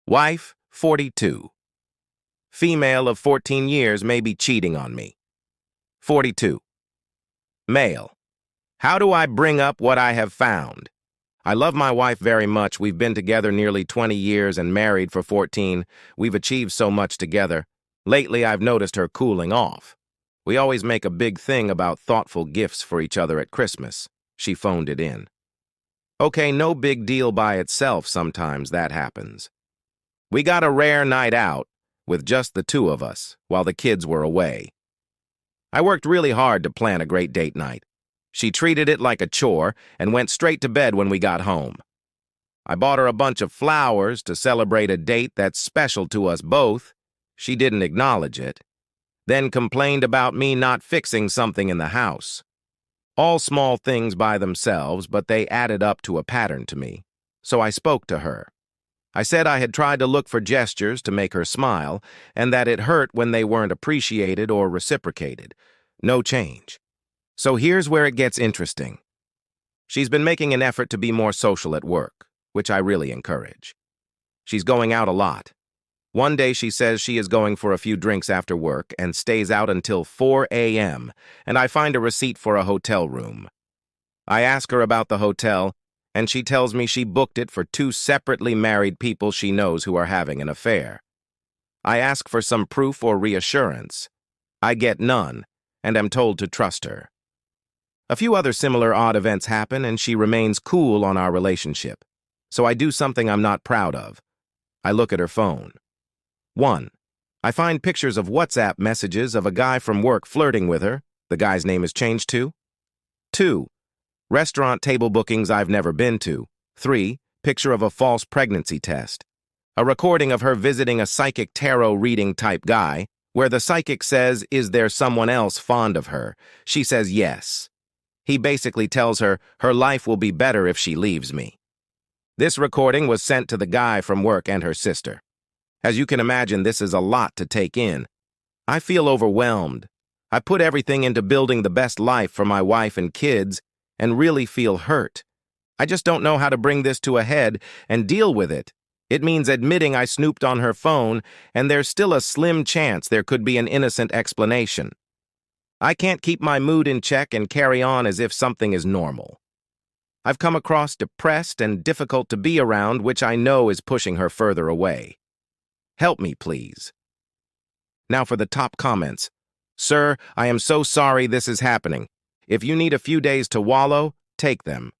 Wife, 42. Female of 14 years may be cheating on me. 42. Male. How do I bring up what I have found? I love my wife very much. We've been together nearly 20 years and married for 14. We've achieved so much together. Lately, I've noticed her cooling off. We always make a big thing about thoughtful gifts for each other at Christmas. She phoned it in. Okay, no big deal by itself. Sometimes that happens. We got a rare night out with just the two of us while the kids were away. I worked really hard to plan a great date night. She treated it like a chore and went straight to bed when we got home. I bought her a bunch of flowers to celebrate a date that's special to us both. She didn't acknowledge it, then complained about me not fixing something in the house. All small things by themselves, but they added up to a pattern to me. So I spoke to her. I said I had tried to look for gestures to make her smile, and that it hurt when they weren't appreciated or reciprocated. No change. So here's where it gets interesting. She's been making an effort to be more social at work, which I really encourage. She's going out a lot. One day she says she is going for a few drinks after work and stays out until 4 a.m., and I find a receipt for a hotel room. I ask her about the hotel, and she tells me she booked it for two separately married people she knows who are having an affair. I ask for some proof or reassurance. I get none, and am told to trust her. A few other similar odd events happen, and she remains cool on our relationship. So I do something I'm not proud of. I look at her phone. 1. I find pictures of WhatsApp messages of a guy from work flirting with her. The guy's name is changed to. 2. Restaurant table bookings I've never been to. 3. Picture of a false pregnancy test. A recording of her visiting a psychic tarot reading type guy, where the psychic says, "Is there someone else fond of her?" She says yes. He basically tells her her life will be better if she leaves me. This recording was sent to the guy from work and her sister. As you can imagine, this is a lot to take in. I feel overwhelmed. I put everything into building the best life for my wife and kids and really feel hurt. I just don't know how to bring this to a head and deal with it. It means admitting I snooped on her phone, and there's still a slim chance there could be an innocent explanation. I can't keep my mood in check and carry on as if something is normal. I've come across depressed and difficult to be around, which I know is pushing her further away. Help me, please. Now for the top comments. Sir, I am so sorry this is happening. If you need a few days to wallow, take them.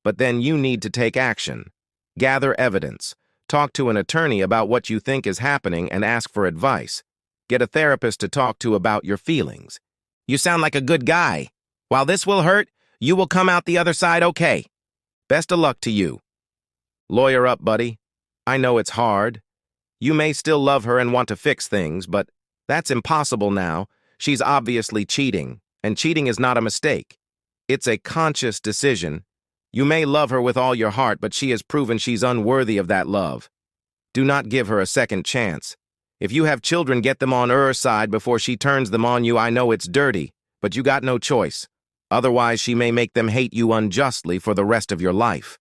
But then you need to take action. Gather evidence. Talk to an attorney about what you think is happening and ask for advice. Get a therapist to talk to about your feelings. You sound like a good guy. While this will hurt, you will come out the other side okay. Best of luck to you. Lawyer up, buddy. I know it's hard. You may still love her and want to fix things, but that's impossible now. She's obviously cheating, and cheating is not a mistake. It's a conscious decision. You may love her with all your heart, but she has proven she's unworthy of that love. Do not give her a second chance. If you have children, get them on her side before she turns them on you. I know it's dirty, but you got no choice. Otherwise, she may make them hate you unjustly for the rest of your life.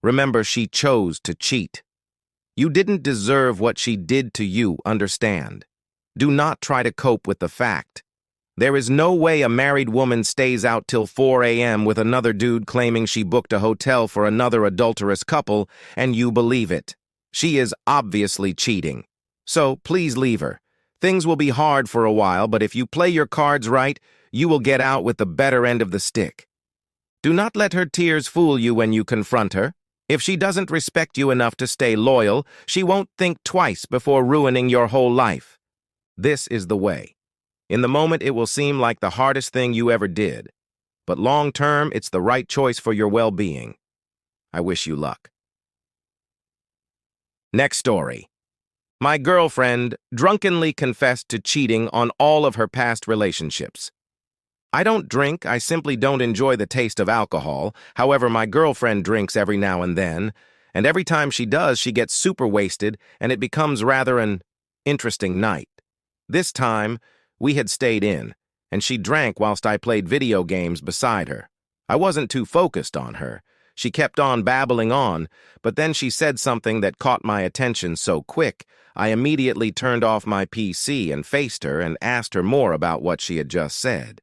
Remember, she chose to cheat. You didn't deserve what she did to you, understand? Do not try to cope with the fact. There is no way a married woman stays out till 4 a.m. with another dude claiming she booked a hotel for another adulterous couple, and you believe it. She is obviously cheating. So please leave her. Things will be hard for a while, but if you play your cards right, you will get out with the better end of the stick. Do not let her tears fool you when you confront her. If she doesn't respect you enough to stay loyal, she won't think twice before ruining your whole life. This is the way. In the moment, it will seem like the hardest thing you ever did, but long term, it's the right choice for your well-being. I wish you luck. Next story. My girlfriend drunkenly confessed to cheating on all of her past relationships. I don't drink, I simply don't enjoy the taste of alcohol. However, my girlfriend drinks every now and then, and every time she does, she gets super wasted, and it becomes rather an interesting night. This time, we had stayed in, and she drank whilst I played video games beside her. I wasn't too focused on her. She kept on babbling on, but then she said something that caught my attention so quick, I immediately turned off my PC and faced her and asked her more about what she had just said.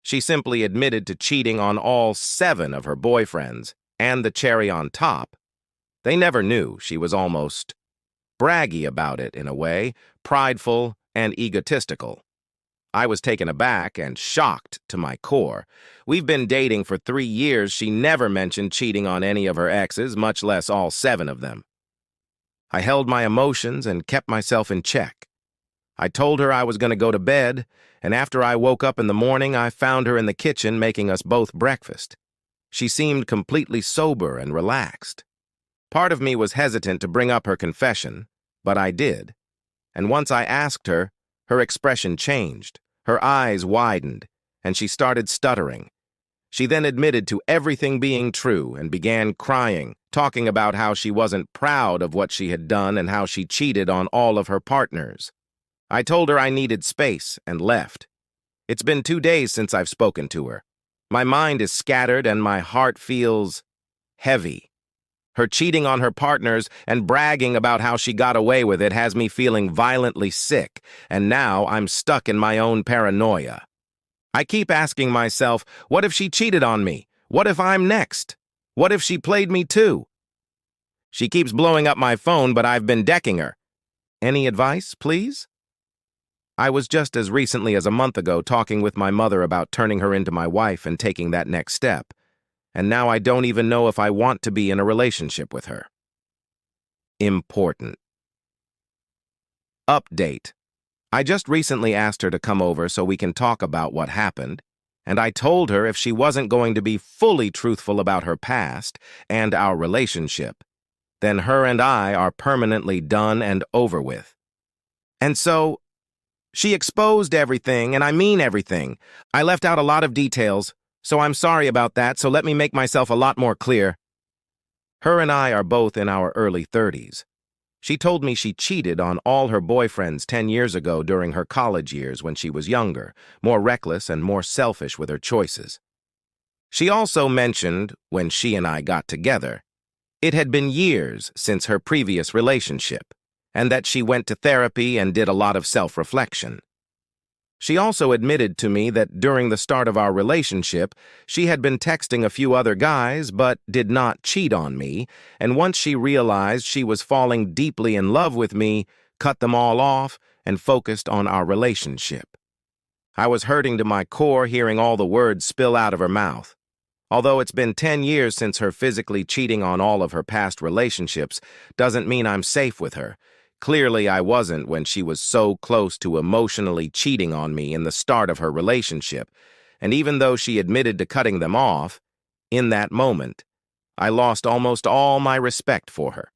She simply admitted to cheating on all 7 of her boyfriends, and the cherry on top, they never knew. She was almost braggy about it in a way, prideful and egotistical. I was taken aback and shocked to my core. We've been dating for 3 years. She never mentioned cheating on any of her exes, much less all 7 of them. I held my emotions and kept myself in check. I told her I was going to go to bed, and after I woke up in the morning, I found her in the kitchen making us both breakfast. She seemed completely sober and relaxed. Part of me was hesitant to bring up her confession, but I did. And once I asked her, her expression changed. Her eyes widened, and she started stuttering. She then admitted to everything being true and began crying, talking about how she wasn't proud of what she had done and how she cheated on all of her partners. I told her I needed space and left. It's been 2 days since I've spoken to her. My mind is scattered and my heart feels heavy. Her cheating on her partners and bragging about how she got away with it has me feeling violently sick, and now I'm stuck in my own paranoia. I keep asking myself, what if she cheated on me? What if I'm next? What if she played me too? She keeps blowing up my phone, but I've been decking her. Any advice, please? I was just as recently as a month ago talking with my mother about turning her into my wife and taking that next step. And now I don't even know if I want to be in a relationship with her. Important. Update. I just recently asked her to come over so we can talk about what happened, and I told her if she wasn't going to be fully truthful about her past and our relationship, then her and I are permanently done and over with. And so, she exposed everything, and I mean everything. I left out a lot of details, so I'm sorry about that, so let me make myself a lot more clear. Her and I are both in our early 30s. She told me she cheated on all her boyfriends 10 years ago during her college years when she was younger, more reckless and more selfish with her choices. She also mentioned, when she and I got together, it had been years since her previous relationship, and that she went to therapy and did a lot of self-reflection. She also admitted to me that during the start of our relationship, she had been texting a few other guys but did not cheat on me, and once she realized she was falling deeply in love with me, cut them all off and focused on our relationship. I was hurting to my core hearing all the words spill out of her mouth. Although it's been 10 years since her physically cheating on all of her past relationships, doesn't mean I'm safe with her. Clearly, I wasn't when she was so close to emotionally cheating on me in the start of her relationship, and even though she admitted to cutting them off, in that moment, I lost almost all my respect for her.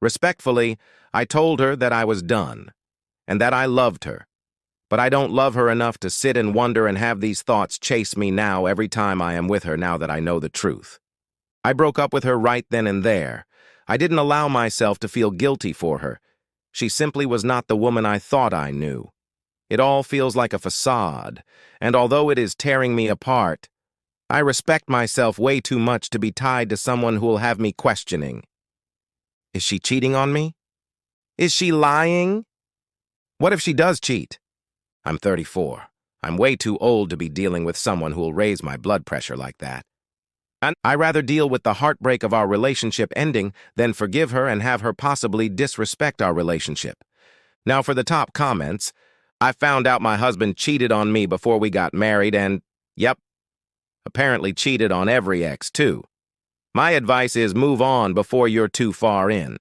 Respectfully, I told her that I was done, and that I loved her, but I don't love her enough to sit and wonder and have these thoughts chase me now every time I am with her now that I know the truth. I broke up with her right then and there. I didn't allow myself to feel guilty for her. She simply was not the woman I thought I knew. It all feels like a facade, and although it is tearing me apart, I respect myself way too much to be tied to someone who will have me questioning. Is she cheating on me? Is she lying? What if she does cheat? I'm 34. I'm way too old to be dealing with someone who will raise my blood pressure like that. And I'd rather deal with the heartbreak of our relationship ending than forgive her and have her possibly disrespect our relationship. Now for the top comments. I found out my husband cheated on me before we got married and, yep, apparently cheated on every ex too. My advice is move on before you're too far in.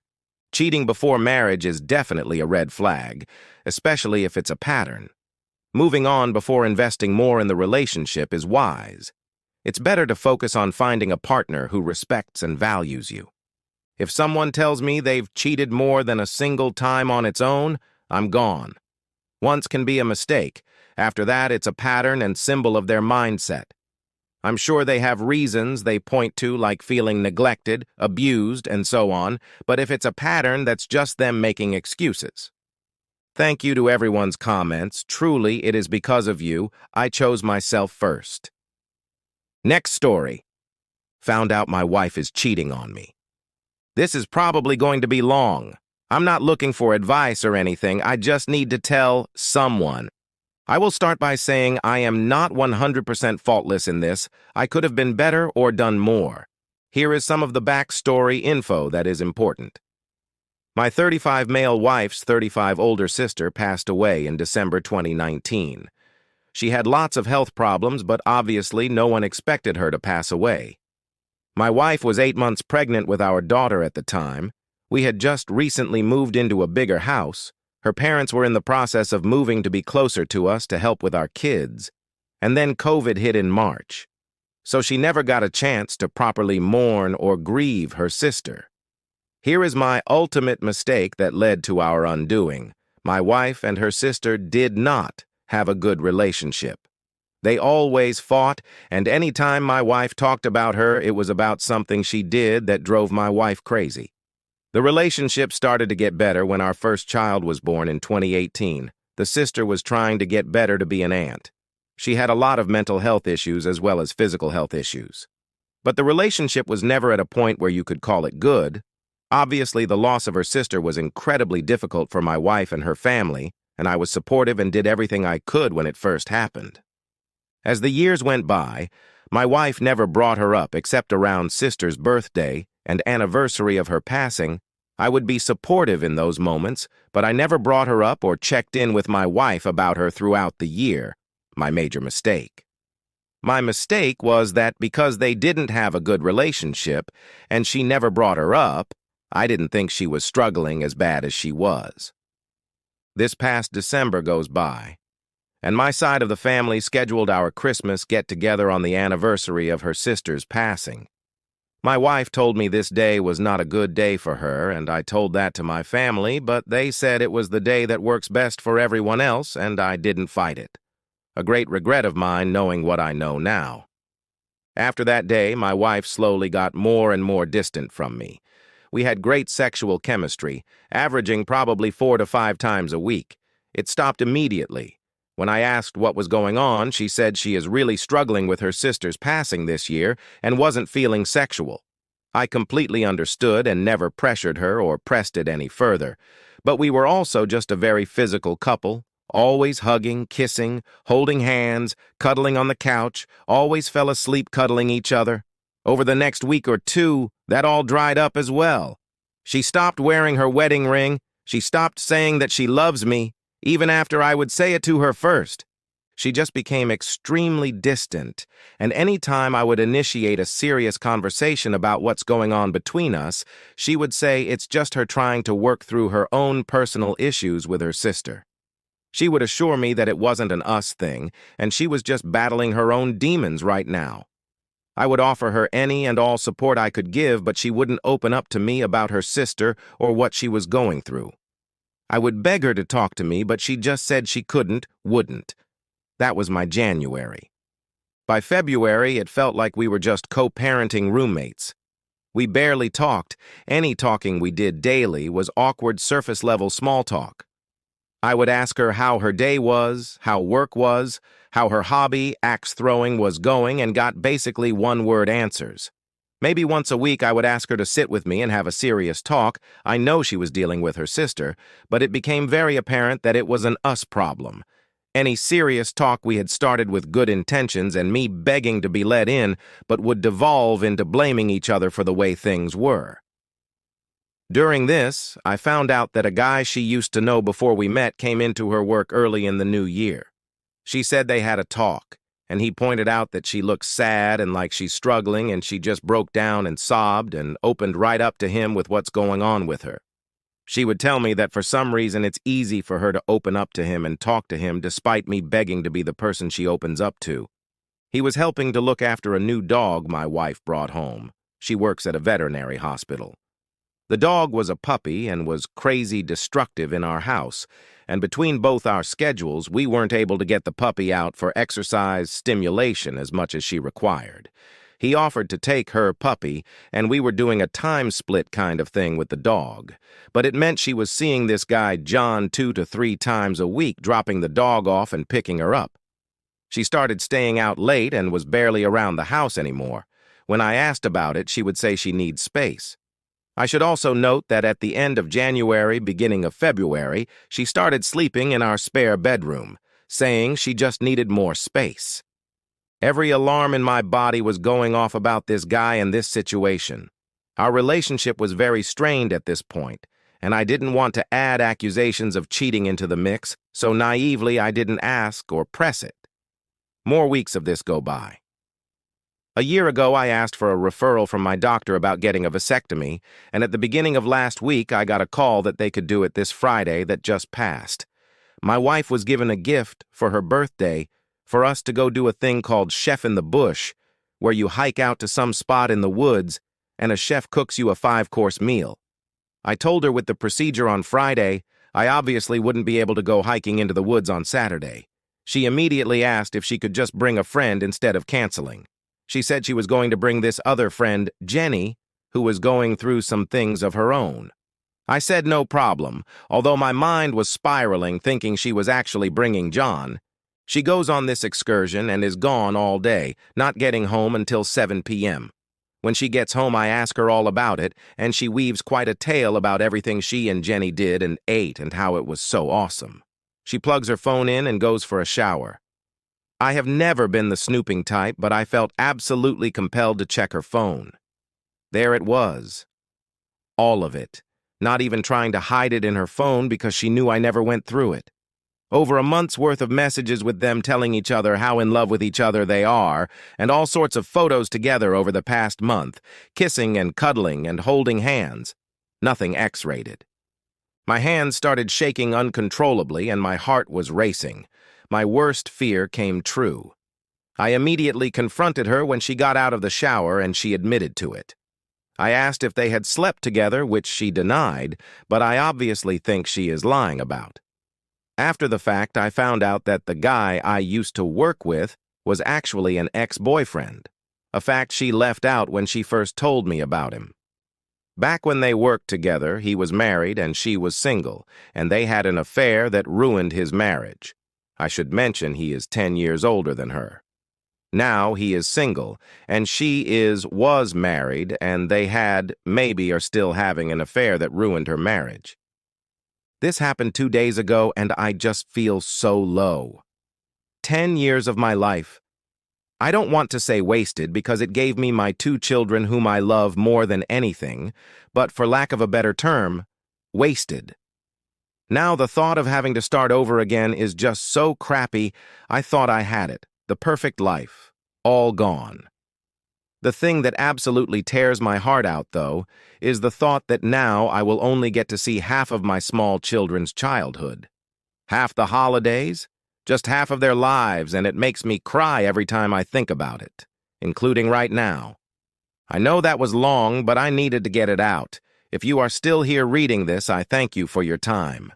Cheating before marriage is definitely a red flag, especially if it's a pattern. Moving on before investing more in the relationship is wise. It's better to focus on finding a partner who respects and values you. If someone tells me they've cheated more than a single time on its own, I'm gone. Once can be a mistake. After that, it's a pattern and symbol of their mindset. I'm sure they have reasons they point to, like feeling neglected, abused, and so on, but if it's a pattern, that's just them making excuses. Thank you to everyone's comments. Truly, it is because of you I chose myself first. Next story. Found out my wife is cheating on me. This is probably going to be long. I'm not looking for advice or anything. I just need to tell someone. I will start by saying I am not 100% faultless in this. I could have been better or done more. Here is some of the backstory info that is important. My 35 male wife's 35 older sister passed away in December 2019. She had lots of health problems, but obviously no one expected her to pass away. My wife was 8 months pregnant with our daughter at the time. We had just recently moved into a bigger house. Her parents were in the process of moving to be closer to us to help with our kids. And then COVID hit in March. So she never got a chance to properly mourn or grieve her sister. Here is my ultimate mistake that led to our undoing. My wife and her sister did not have a good relationship. They always fought, and any time my wife talked about her, it was about something she did that drove my wife crazy. The relationship started to get better when our first child was born in 2018. The sister was trying to get better to be an aunt. She had a lot of mental health issues as well as physical health issues. But the relationship was never at a point where you could call it good. Obviously, the loss of her sister was incredibly difficult for my wife and her family, and I was supportive and did everything I could when it first happened. As the years went by, my wife never brought her up except around sister's birthday and anniversary of her passing. I would be supportive in those moments, but I never brought her up or checked in with my wife about her throughout the year. My major mistake. My mistake was that because they didn't have a good relationship and she never brought her up, I didn't think she was struggling as bad as she was. This past December goes by, and my side of the family scheduled our Christmas get-together on the anniversary of her sister's passing. My wife told me this day was not a good day for her, and I told that to my family, but they said it was the day that works best for everyone else, and I didn't fight it. A great regret of mine knowing what I know now. After that day, my wife slowly got more and more distant from me. We had great sexual chemistry, averaging probably 4 to 5 times a week. It stopped immediately. When I asked what was going on, she said she is really struggling with her sister's passing this year and wasn't feeling sexual. I completely understood and never pressured her or pressed it any further. But we were also just a very physical couple, always hugging, kissing, holding hands, cuddling on the couch, always fell asleep cuddling each other. Over the next week or two, that all dried up as well. She stopped wearing her wedding ring. She stopped saying that she loves me, even after I would say it to her first. She just became extremely distant, and any time I would initiate a serious conversation about what's going on between us, she would say it's just her trying to work through her own personal issues with her sister. She would assure me that it wasn't an us thing, and she was just battling her own demons right now. I would offer her any and all support I could give, but she wouldn't open up to me about her sister or what she was going through. I would beg her to talk to me, but she just said she wouldn't. That was my January. By February, it felt like we were just co-parenting roommates. We barely talked. Any talking we did daily was awkward surface-level small talk. I would ask her how her day was, how work was, how her hobby, axe throwing, was going, and got basically one-word answers. Maybe once a week I would ask her to sit with me and have a serious talk. I know she was dealing with her sister, but it became very apparent that it was an us problem. Any serious talk we had started with good intentions and me begging to be let in, but would devolve into blaming each other for the way things were. During this, I found out that a guy she used to know before we met came into her work early in the new year. She said they had a talk, and he pointed out that she looked sad and like she's struggling, and she just broke down and sobbed and opened right up to him with what's going on with her. She would tell me that for some reason it's easy for her to open up to him and talk to him despite me begging to be the person she opens up to. He was helping to look after a new dog my wife brought home. She works at a veterinary hospital. The dog was a puppy and was crazy destructive in our house, and between both our schedules, we weren't able to get the puppy out for exercise stimulation as much as she required. He offered to take her puppy, and we were doing a time split kind of thing with the dog. But it meant she was seeing this guy John 2 to 3 times a week, dropping the dog off and picking her up. She started staying out late and was barely around the house anymore. When I asked about it, she would say she needs space. I should also note that at the end of January, beginning of February, she started sleeping in our spare bedroom, saying she just needed more space. Every alarm in my body was going off about this guy and this situation. Our relationship was very strained at this point, and I didn't want to add accusations of cheating into the mix, so naively I didn't ask or press it. More weeks of this go by. A year ago, I asked for a referral from my doctor about getting a vasectomy, and at the beginning of last week, I got a call that they could do it this Friday that just passed. My wife was given a gift for her birthday for us to go do a thing called Chef in the Bush, where you hike out to some spot in the woods and a chef cooks you a 5-course meal. I told her with the procedure on Friday, I obviously wouldn't be able to go hiking into the woods on Saturday. She immediately asked if she could just bring a friend instead of canceling. She said she was going to bring this other friend, Jenny, who was going through some things of her own. I said no problem, although my mind was spiraling thinking she was actually bringing John. She goes on this excursion and is gone all day, not getting home until 7 p.m. When she gets home, I ask her all about it, and she weaves quite a tale about everything she and Jenny did and ate and how it was so awesome. She plugs her phone in and goes for a shower. I have never been the snooping type, but I felt absolutely compelled to check her phone. There it was. All of it. Not even trying to hide it in her phone because she knew I never went through it. Over a month's worth of messages with them telling each other how in love with each other they are, and all sorts of photos together over the past month, kissing and cuddling and holding hands. Nothing X-rated. My hands started shaking uncontrollably and my heart was racing. My worst fear came true. I immediately confronted her when she got out of the shower and she admitted to it. I asked if they had slept together, which she denied, but I obviously think she is lying about. After the fact, I found out that the guy I used to work with was actually an ex-boyfriend, a fact she left out when she first told me about him. Back when they worked together, he was married and she was single, and they had an affair that ruined his marriage. I should mention he is 10 years older than her. Now he is single, and she was married, and they had, maybe are still having an affair that ruined her marriage. This happened 2 days ago, and I just feel so low. 10 years of my life. I don't want to say wasted because it gave me my 2 children whom I love more than anything, but for lack of a better term, wasted. Now the thought of having to start over again is just so crappy. I thought I had it, the perfect life, all gone. The thing that absolutely tears my heart out, though, is the thought that now I will only get to see half of my small children's childhood. Half the holidays, just half of their lives, and it makes me cry every time I think about it, including right now. I know that was long, but I needed to get it out. If you are still here reading this, I thank you for your time.